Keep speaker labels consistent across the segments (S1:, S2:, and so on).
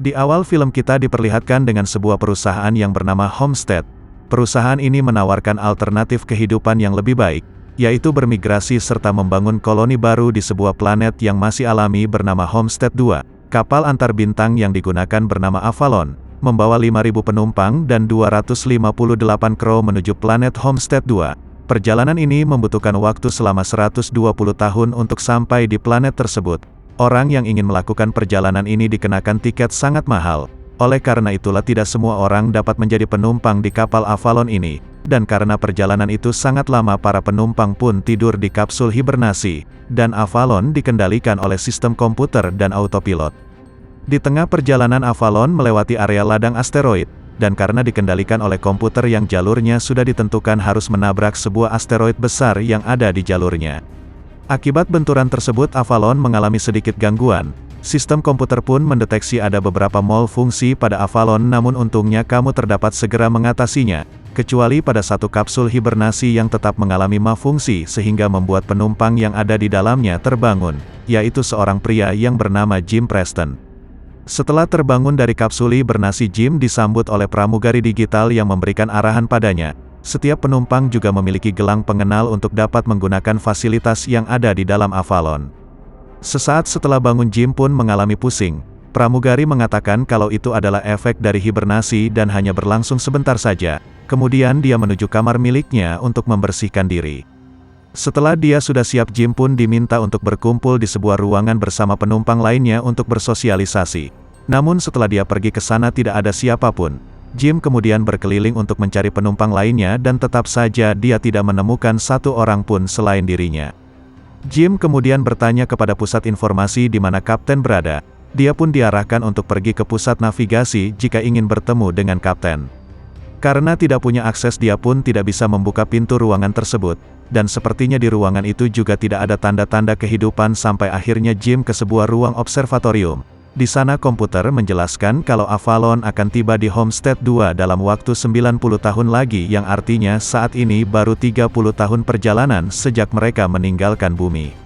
S1: Di awal film kita diperlihatkan dengan sebuah perusahaan yang bernama Homestead. Perusahaan ini menawarkan alternatif kehidupan yang lebih baik, yaitu bermigrasi serta membangun koloni baru di sebuah planet yang masih alami bernama Homestead 2. Kapal antar bintang yang digunakan bernama Avalon, membawa 5.000 penumpang dan 258 kru menuju planet Homestead 2. Perjalanan ini membutuhkan waktu selama 120 tahun untuk sampai di planet tersebut. Orang yang ingin melakukan perjalanan ini dikenakan tiket sangat mahal. Oleh karena itulah tidak semua orang dapat menjadi penumpang di kapal Avalon ini. Dan karena perjalanan itu sangat lama, para penumpang pun tidur di kapsul hibernasi. Dan Avalon dikendalikan oleh sistem komputer dan autopilot. Di tengah perjalanan Avalon melewati area ladang asteroid. Dan karena dikendalikan oleh komputer yang jalurnya sudah ditentukan harus menabrak sebuah asteroid besar yang ada di jalurnya. Akibat benturan tersebut Avalon mengalami sedikit gangguan. Sistem komputer pun mendeteksi ada beberapa malfungsi pada Avalon, namun untungnya kamu terdapat segera mengatasinya, kecuali pada satu kapsul hibernasi yang tetap mengalami malfungsi sehingga membuat penumpang yang ada di dalamnya terbangun, yaitu seorang pria yang bernama Jim Preston. Setelah terbangun dari kapsul hibernasi, Jim disambut oleh pramugari digital yang memberikan arahan padanya. Setiap penumpang juga memiliki gelang pengenal untuk dapat menggunakan fasilitas yang ada di dalam Avalon. Sesaat setelah bangun, Jim pun mengalami pusing. Pramugari mengatakan kalau itu adalah efek dari hibernasi dan hanya berlangsung sebentar saja. Kemudian dia menuju kamar miliknya untuk membersihkan diri. Setelah dia sudah siap, Jim pun diminta untuk berkumpul di sebuah ruangan bersama penumpang lainnya untuk bersosialisasi. Namun setelah dia pergi ke sana tidak ada siapapun. Jim kemudian berkeliling untuk mencari penumpang lainnya dan tetap saja dia tidak menemukan satu orang pun selain dirinya. Jim kemudian bertanya kepada pusat informasi di mana kapten berada. Dia pun diarahkan untuk pergi ke pusat navigasi jika ingin bertemu dengan kapten. Karena tidak punya akses, dia pun tidak bisa membuka pintu ruangan tersebut. Dan sepertinya di ruangan itu juga tidak ada tanda-tanda kehidupan sampai akhirnya Jim ke sebuah ruang observatorium. Di sana komputer menjelaskan kalau Avalon akan tiba di Homestead 2 dalam waktu 90 tahun lagi, yang artinya saat ini baru 30 tahun perjalanan sejak mereka meninggalkan bumi.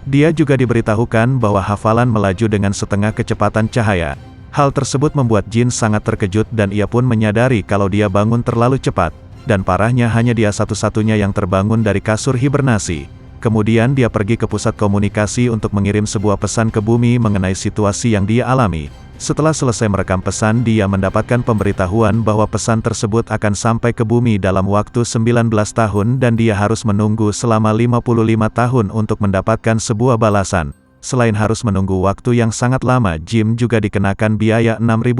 S1: Dia juga diberitahukan bahwa Avalon melaju dengan setengah kecepatan cahaya. Hal tersebut membuat Jin sangat terkejut dan ia pun menyadari kalau dia bangun terlalu cepat. Dan parahnya hanya dia satu-satunya yang terbangun dari kasur hibernasi. Kemudian dia pergi ke pusat komunikasi untuk mengirim sebuah pesan ke bumi mengenai situasi yang dia alami. Setelah selesai merekam pesan, dia mendapatkan pemberitahuan bahwa pesan tersebut akan sampai ke bumi dalam waktu 19 tahun dan dia harus menunggu selama 55 tahun untuk mendapatkan sebuah balasan. Selain harus menunggu waktu yang sangat lama, Jim juga dikenakan biaya $6.000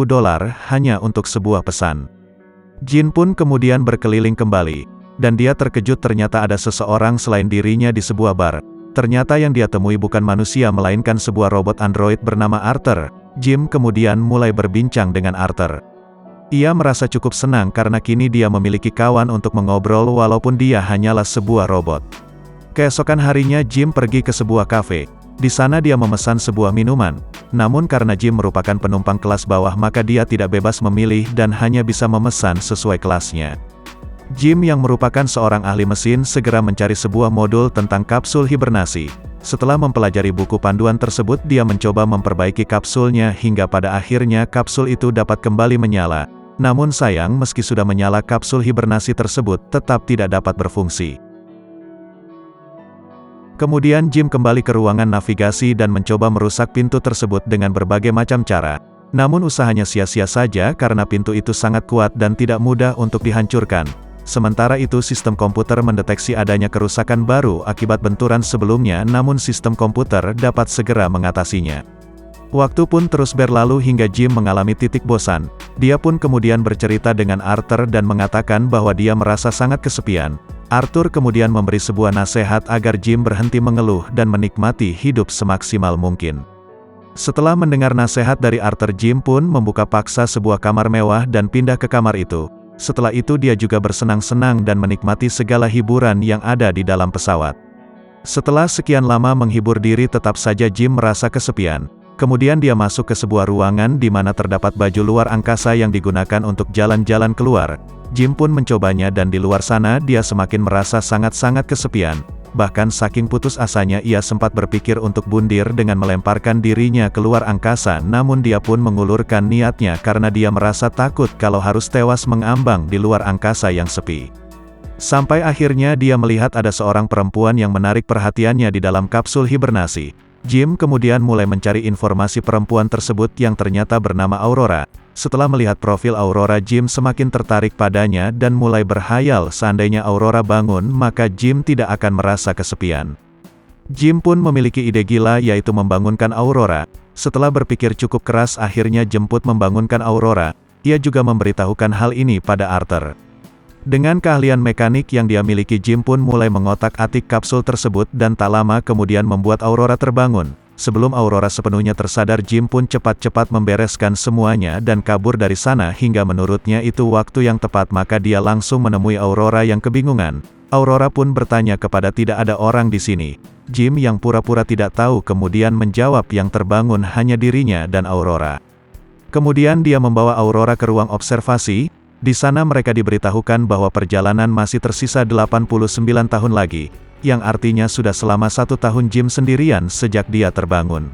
S1: hanya untuk sebuah pesan. Jin pun kemudian berkeliling kembali. Dan dia terkejut ternyata ada seseorang selain dirinya di sebuah bar. Ternyata yang dia temui bukan manusia melainkan sebuah robot android bernama Arthur. Jim kemudian mulai berbincang dengan Arthur. Ia merasa cukup senang karena kini dia memiliki kawan untuk mengobrol walaupun dia hanyalah sebuah robot. Keesokan harinya Jim pergi ke sebuah kafe. Di sana dia memesan sebuah minuman. Namun karena Jim merupakan penumpang kelas bawah maka dia tidak bebas memilih dan hanya bisa memesan sesuai kelasnya. Jim yang merupakan seorang ahli mesin segera mencari sebuah modul tentang kapsul hibernasi. Setelah mempelajari buku panduan tersebut, dia mencoba memperbaiki kapsulnya hingga pada akhirnya kapsul itu dapat kembali menyala. Namun sayang, meski sudah menyala, kapsul hibernasi tersebut tetap tidak dapat berfungsi. Kemudian Jim kembali ke ruangan navigasi dan mencoba merusak pintu tersebut dengan berbagai macam cara. Namun usahanya sia-sia saja karena pintu itu sangat kuat dan tidak mudah untuk dihancurkan. Sementara itu sistem komputer mendeteksi adanya kerusakan baru akibat benturan sebelumnya, namun sistem komputer dapat segera mengatasinya. Waktu pun terus berlalu hingga Jim mengalami titik bosan. Dia pun kemudian bercerita dengan Arthur dan mengatakan bahwa dia merasa sangat kesepian. Arthur kemudian memberi sebuah nasihat agar Jim berhenti mengeluh dan menikmati hidup semaksimal mungkin. Setelah mendengar nasihat dari Arthur, Jim pun membuka paksa sebuah kamar mewah dan pindah ke kamar itu. Setelah itu dia juga bersenang-senang dan menikmati segala hiburan yang ada di dalam pesawat. Setelah sekian lama menghibur diri, tetap saja Jim merasa kesepian. Kemudian dia masuk ke sebuah ruangan di mana terdapat baju luar angkasa yang digunakan untuk jalan-jalan keluar. Jim pun mencobanya dan di luar sana dia semakin merasa sangat-sangat kesepian. bahkan saking putus asanya ia sempat berpikir untuk bundir dengan melemparkan dirinya keluar angkasa, namun dia pun mengulurkan niatnya karena dia merasa takut kalau harus tewas mengambang di luar angkasa yang sepi. Sampai akhirnya dia melihat ada seorang perempuan yang menarik perhatiannya di dalam kapsul hibernasi. Jim kemudian mulai mencari informasi perempuan tersebut yang ternyata bernama Aurora. Setelah melihat profil Aurora, Jim semakin tertarik padanya dan mulai berhayal seandainya Aurora bangun maka Jim tidak akan merasa kesepian. Jim pun memiliki ide gila yaitu membangunkan Aurora. Setelah berpikir cukup keras akhirnya jemput membangunkan Aurora. Ia juga memberitahukan hal ini pada Arthur. Dengan keahlian mekanik yang dia miliki, Jim pun mulai mengotak-atik kapsul tersebut dan tak lama kemudian membuat Aurora terbangun. Sebelum Aurora sepenuhnya tersadar, Jim pun cepat-cepat membereskan semuanya dan kabur dari sana hingga menurutnya itu waktu yang tepat maka dia langsung menemui Aurora yang kebingungan. Aurora pun bertanya kepada tidak ada orang di sini. Jim yang pura-pura tidak tahu kemudian menjawab yang terbangun hanya dirinya dan Aurora. Kemudian dia membawa Aurora ke ruang observasi. Di sana mereka diberitahukan bahwa perjalanan masih tersisa 89 tahun lagi, yang artinya sudah selama 1 tahun Jim sendirian sejak dia terbangun.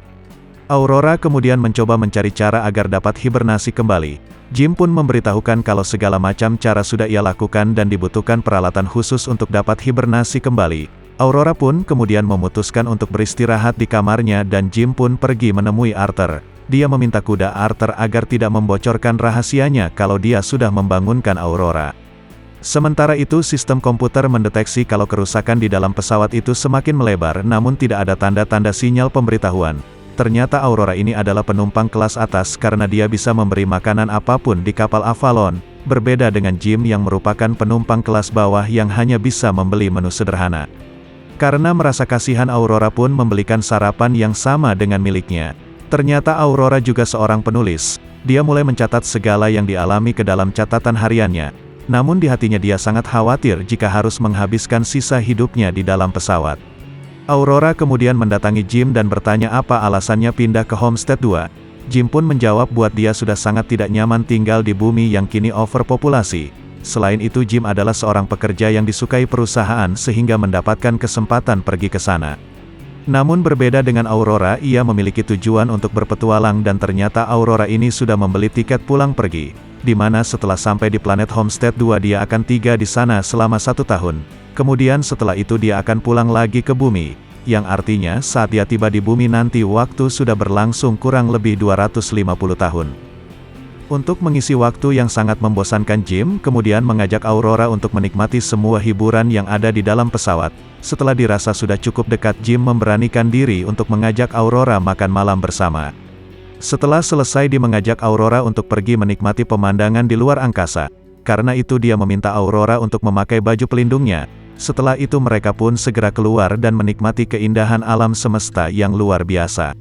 S1: Aurora kemudian mencoba mencari cara agar dapat hibernasi kembali. Jim pun memberitahukan kalau segala macam cara sudah ia lakukan dan dibutuhkan peralatan khusus untuk dapat hibernasi kembali. Aurora pun kemudian memutuskan untuk beristirahat di kamarnya dan Jim pun pergi menemui Arthur. Dia meminta kuda Arthur agar tidak membocorkan rahasianya kalau dia sudah membangunkan Aurora. Sementara itu sistem komputer mendeteksi kalau kerusakan di dalam pesawat itu semakin melebar namun tidak ada tanda-tanda sinyal pemberitahuan. Ternyata Aurora ini adalah penumpang kelas atas karena dia bisa memberi makanan apapun di kapal Avalon, berbeda dengan Jim yang merupakan penumpang kelas bawah yang hanya bisa membeli menu sederhana. Karena merasa kasihan, Aurora pun membelikan sarapan yang sama dengan miliknya. Ternyata Aurora juga seorang penulis. Dia mulai mencatat segala yang dialami ke dalam catatan hariannya. Namun di hatinya dia sangat khawatir jika harus menghabiskan sisa hidupnya di dalam pesawat. Aurora kemudian mendatangi Jim dan bertanya apa alasannya pindah ke Homestead 2. Jim pun menjawab buat dia sudah sangat tidak nyaman tinggal di bumi yang kini overpopulasi. Selain itu Jim adalah seorang pekerja yang disukai perusahaan sehingga mendapatkan kesempatan pergi ke sana. Namun berbeda dengan Aurora, ia memiliki tujuan untuk berpetualang dan ternyata Aurora ini sudah membeli tiket pulang pergi, di mana setelah sampai di planet Homestead 2 dia akan tinggal di sana selama 1 tahun. Kemudian setelah itu dia akan pulang lagi ke bumi, yang artinya saat dia tiba di bumi nanti waktu sudah berlangsung kurang lebih 250 tahun. Untuk mengisi waktu yang sangat membosankan, Jim kemudian mengajak Aurora untuk menikmati semua hiburan yang ada di dalam pesawat. Setelah dirasa sudah cukup dekat, Jim memberanikan diri untuk mengajak Aurora makan malam bersama. Setelah selesai dia mengajak Aurora untuk pergi menikmati pemandangan di luar angkasa. Karena itu dia meminta Aurora untuk memakai baju pelindungnya. Setelah itu mereka pun segera keluar dan menikmati keindahan alam semesta yang luar biasa.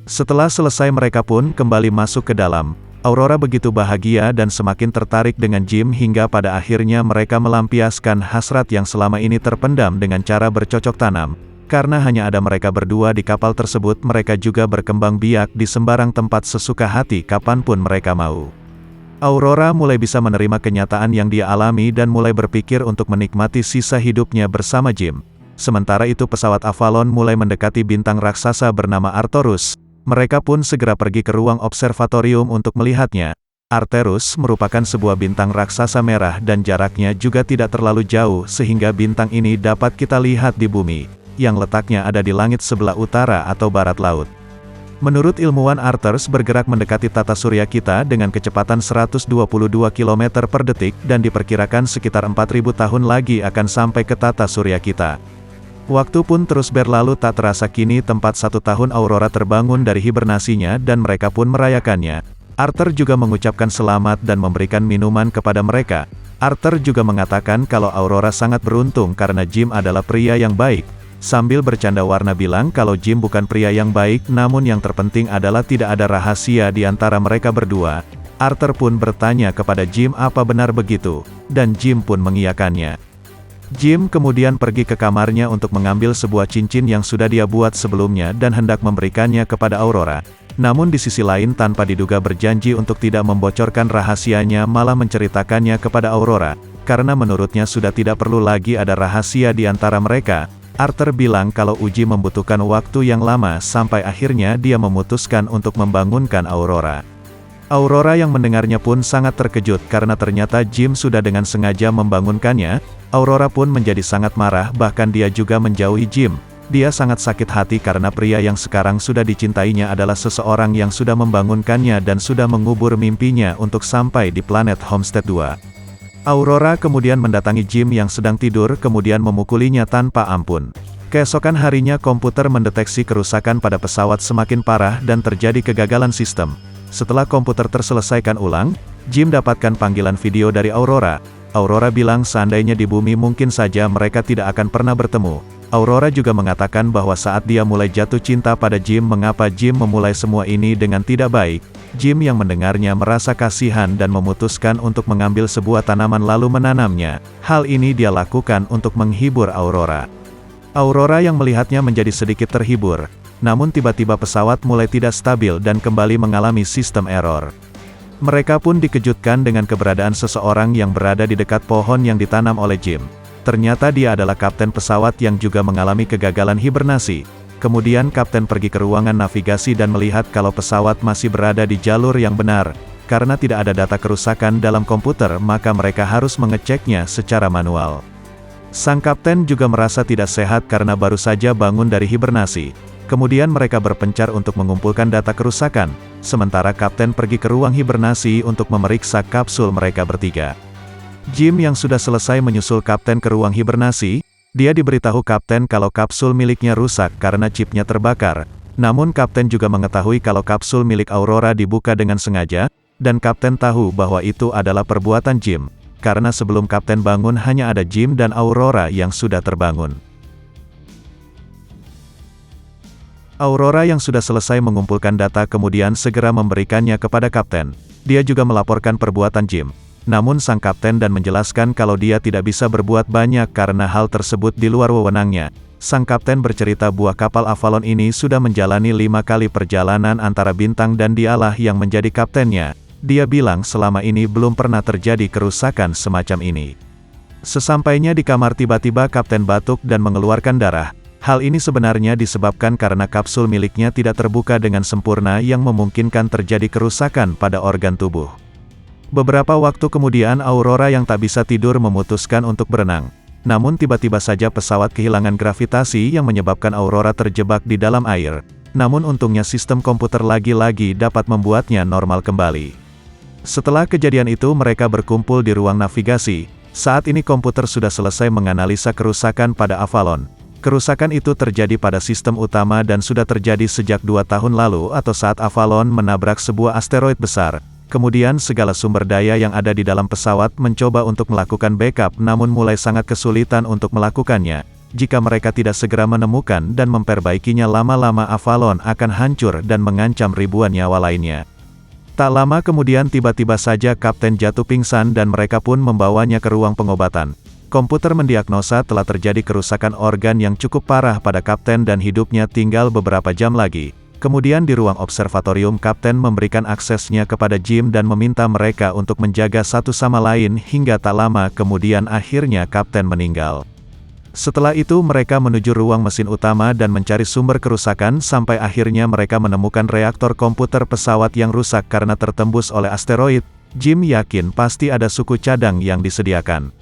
S1: Setelah selesai mereka pun kembali masuk ke dalam. Aurora begitu bahagia dan semakin tertarik dengan Jim hingga pada akhirnya mereka melampiaskan hasrat yang selama ini terpendam dengan cara bercocok tanam. Karena hanya ada mereka berdua di kapal tersebut, mereka juga berkembang biak di sembarang tempat sesuka hati kapanpun mereka mau. Aurora mulai bisa menerima kenyataan yang dia alami dan mulai berpikir untuk menikmati sisa hidupnya bersama Jim. Sementara itu pesawat Avalon mulai mendekati bintang raksasa bernama Arcturus. Mereka pun segera pergi ke ruang observatorium untuk melihatnya. Arcturus merupakan sebuah bintang raksasa merah dan jaraknya juga tidak terlalu jauh sehingga bintang ini dapat kita lihat di bumi, yang letaknya ada di langit sebelah utara atau barat laut. Menurut ilmuwan, Arcturus bergerak mendekati tata surya kita dengan kecepatan 122 km per detik dan diperkirakan sekitar 4000 tahun lagi akan sampai ke tata surya kita. Waktu pun terus berlalu tak terasa kini tempat 1 tahun Aurora terbangun dari hibernasinya dan mereka pun merayakannya. Arthur juga mengucapkan selamat dan memberikan minuman kepada mereka. Arthur juga mengatakan kalau Aurora sangat beruntung karena Jim adalah pria yang baik. Sambil bercanda Warna bilang kalau Jim bukan pria yang baik namun yang terpenting adalah tidak ada rahasia di antara mereka berdua. Arthur pun bertanya kepada Jim apa benar begitu, dan Jim pun mengiyakannya. Jim kemudian pergi ke kamarnya untuk mengambil sebuah cincin yang sudah dia buat sebelumnya dan hendak memberikannya kepada Aurora. Namun di sisi lain tanpa diduga berjanji untuk tidak membocorkan rahasianya malah menceritakannya kepada Aurora, karena menurutnya sudah tidak perlu lagi ada rahasia di antara mereka. Arthur bilang kalau uji membutuhkan waktu yang lama sampai akhirnya dia memutuskan untuk membangunkan Aurora. Aurora yang mendengarnya pun sangat terkejut karena ternyata Jim sudah dengan sengaja membangunkannya. Aurora pun menjadi sangat marah, bahkan dia juga menjauhi Jim. Dia sangat sakit hati karena pria yang sekarang sudah dicintainya adalah seseorang yang sudah membangunkannya dan sudah mengubur mimpinya untuk sampai di planet Homestead 2. Aurora kemudian mendatangi Jim yang sedang tidur kemudian memukulinya tanpa ampun. Keesokan harinya komputer mendeteksi kerusakan pada pesawat semakin parah dan terjadi kegagalan sistem. Setelah komputer terselesaikan ulang, Jim dapatkan panggilan video dari Aurora. Aurora bilang seandainya di bumi mungkin saja mereka tidak akan pernah bertemu. Aurora juga mengatakan bahwa saat dia mulai jatuh cinta pada Jim, mengapa Jim memulai semua ini dengan tidak baik. Jim yang mendengarnya merasa kasihan dan memutuskan untuk mengambil sebuah tanaman lalu menanamnya. Hal ini dia lakukan untuk menghibur Aurora. Aurora yang melihatnya menjadi sedikit terhibur. Namun tiba-tiba pesawat mulai tidak stabil dan kembali mengalami sistem error. Mereka pun dikejutkan dengan keberadaan seseorang yang berada di dekat pohon yang ditanam oleh Jim. Ternyata dia adalah kapten pesawat yang juga mengalami kegagalan hibernasi. Kemudian kapten pergi ke ruangan navigasi dan melihat kalau pesawat masih berada di jalur yang benar. Karena tidak ada data kerusakan dalam komputer, maka mereka harus mengeceknya secara manual. Sang kapten juga merasa tidak sehat karena baru saja bangun dari hibernasi. Kemudian mereka berpencar untuk mengumpulkan data kerusakan, sementara kapten pergi ke ruang hibernasi untuk memeriksa kapsul mereka bertiga. Jim yang sudah selesai menyusul kapten ke ruang hibernasi, dia diberitahu kapten kalau kapsul miliknya rusak karena chipnya terbakar. Namun kapten juga mengetahui kalau kapsul milik Aurora dibuka dengan sengaja, dan kapten tahu bahwa itu adalah perbuatan Jim, karena sebelum kapten bangun hanya ada Jim dan Aurora yang sudah terbangun. Aurora yang sudah selesai mengumpulkan data kemudian segera memberikannya kepada kapten. Dia juga melaporkan perbuatan Jim. Namun sang kapten dan menjelaskan kalau dia tidak bisa berbuat banyak karena hal tersebut di luar wewenangnya. Sang kapten bercerita buah kapal Avalon ini sudah menjalani 5 kali perjalanan antara bintang dan dialah yang menjadi kaptennya. Dia bilang selama ini belum pernah terjadi kerusakan semacam ini. Sesampainya di kamar tiba-tiba kapten batuk dan mengeluarkan darah. Hal ini sebenarnya disebabkan karena kapsul miliknya tidak terbuka dengan sempurna yang memungkinkan terjadi kerusakan pada organ tubuh. Beberapa waktu kemudian Aurora yang tak bisa tidur memutuskan untuk berenang. Namun tiba-tiba saja pesawat kehilangan gravitasi yang menyebabkan Aurora terjebak di dalam air. Namun untungnya sistem komputer lagi-lagi dapat membuatnya normal kembali. Setelah kejadian itu mereka berkumpul di ruang navigasi. Saat ini komputer sudah selesai menganalisa kerusakan pada Avalon. Kerusakan itu terjadi pada sistem utama dan sudah terjadi sejak 2 tahun lalu atau saat Avalon menabrak sebuah asteroid besar. Kemudian segala sumber daya yang ada di dalam pesawat mencoba untuk melakukan backup namun mulai sangat kesulitan untuk melakukannya. Jika mereka tidak segera menemukan dan memperbaikinya lama-lama Avalon akan hancur dan mengancam ribuan nyawa lainnya. Tak lama kemudian tiba-tiba saja kapten jatuh pingsan dan mereka pun membawanya ke ruang pengobatan. Komputer mendiagnosa telah terjadi kerusakan organ yang cukup parah pada kapten dan hidupnya tinggal beberapa jam lagi. Kemudian di ruang observatorium kapten memberikan aksesnya kepada Jim dan meminta mereka untuk menjaga satu sama lain hingga tak lama kemudian akhirnya kapten meninggal. Setelah itu mereka menuju ruang mesin utama dan mencari sumber kerusakan sampai akhirnya mereka menemukan reaktor komputer pesawat yang rusak karena tertembus oleh asteroid. Jim yakin pasti ada suku cadang yang disediakan.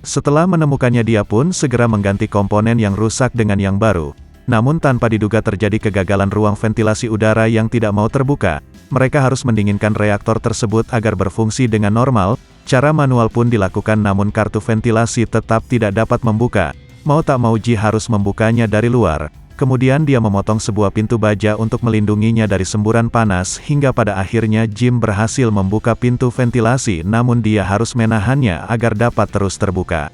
S1: Setelah menemukannya dia pun segera mengganti komponen yang rusak dengan yang baru. Namun tanpa diduga terjadi kegagalan ruang ventilasi udara yang tidak mau terbuka. Mereka harus mendinginkan reaktor tersebut agar berfungsi dengan normal. Cara manual pun dilakukan namun kartu ventilasi tetap tidak dapat membuka. Mau tak mau Ji harus membukanya dari luar. Kemudian dia memotong sebuah pintu baja untuk melindunginya dari semburan panas hingga pada akhirnya Jim berhasil membuka pintu ventilasi namun dia harus menahannya agar dapat terus terbuka.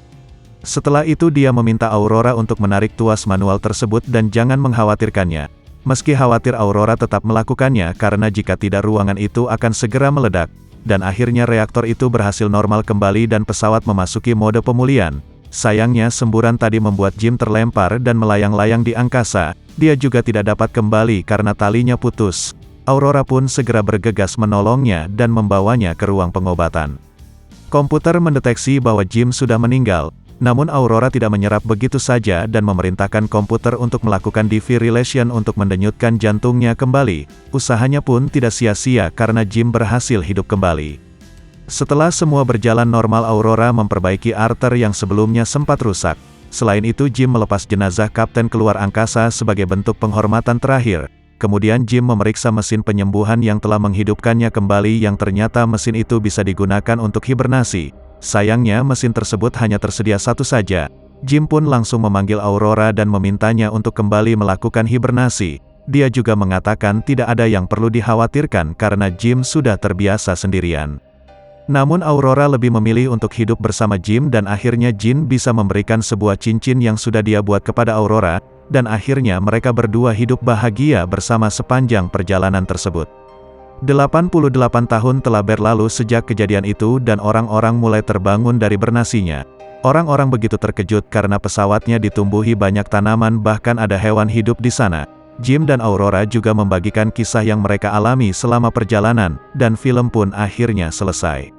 S1: Setelah itu dia meminta Aurora untuk menarik tuas manual tersebut dan jangan mengkhawatirkannya. Meski khawatir Aurora tetap melakukannya karena jika tidak ruangan itu akan segera meledak. Dan akhirnya reaktor itu berhasil normal kembali dan pesawat memasuki mode pemulihan. Sayangnya semburan tadi membuat Jim terlempar dan melayang-layang di angkasa. Dia juga tidak dapat kembali karena talinya putus. Aurora pun segera bergegas menolongnya dan membawanya ke ruang pengobatan. Komputer mendeteksi bahwa Jim sudah meninggal. Namun Aurora tidak menyerap begitu saja dan memerintahkan komputer untuk melakukan defibrillation untuk mendenyutkan jantungnya kembali. Usahanya pun tidak sia-sia karena Jim berhasil hidup kembali. Setelah semua berjalan normal, Aurora memperbaiki arter yang sebelumnya sempat rusak. Selain itu, Jim melepas jenazah Kapten keluar angkasa sebagai bentuk penghormatan terakhir. Kemudian Jim memeriksa mesin penyembuhan yang telah menghidupkannya kembali, yang ternyata mesin itu bisa digunakan untuk hibernasi. Sayangnya mesin tersebut hanya tersedia satu saja. Jim pun langsung memanggil Aurora dan memintanya untuk kembali melakukan hibernasi. Dia juga mengatakan tidak ada yang perlu dikhawatirkan karena Jim sudah terbiasa sendirian. Namun Aurora lebih memilih untuk hidup bersama Jim dan akhirnya Jim bisa memberikan sebuah cincin yang sudah dia buat kepada Aurora, dan akhirnya mereka berdua hidup bahagia bersama sepanjang perjalanan tersebut. 88 tahun telah berlalu sejak kejadian itu dan orang-orang mulai terbangun dari bernasinya. Orang-orang begitu terkejut karena pesawatnya ditumbuhi banyak tanaman, bahkan ada hewan hidup di sana. Jim dan Aurora juga membagikan kisah yang mereka alami selama perjalanan, dan film pun akhirnya selesai.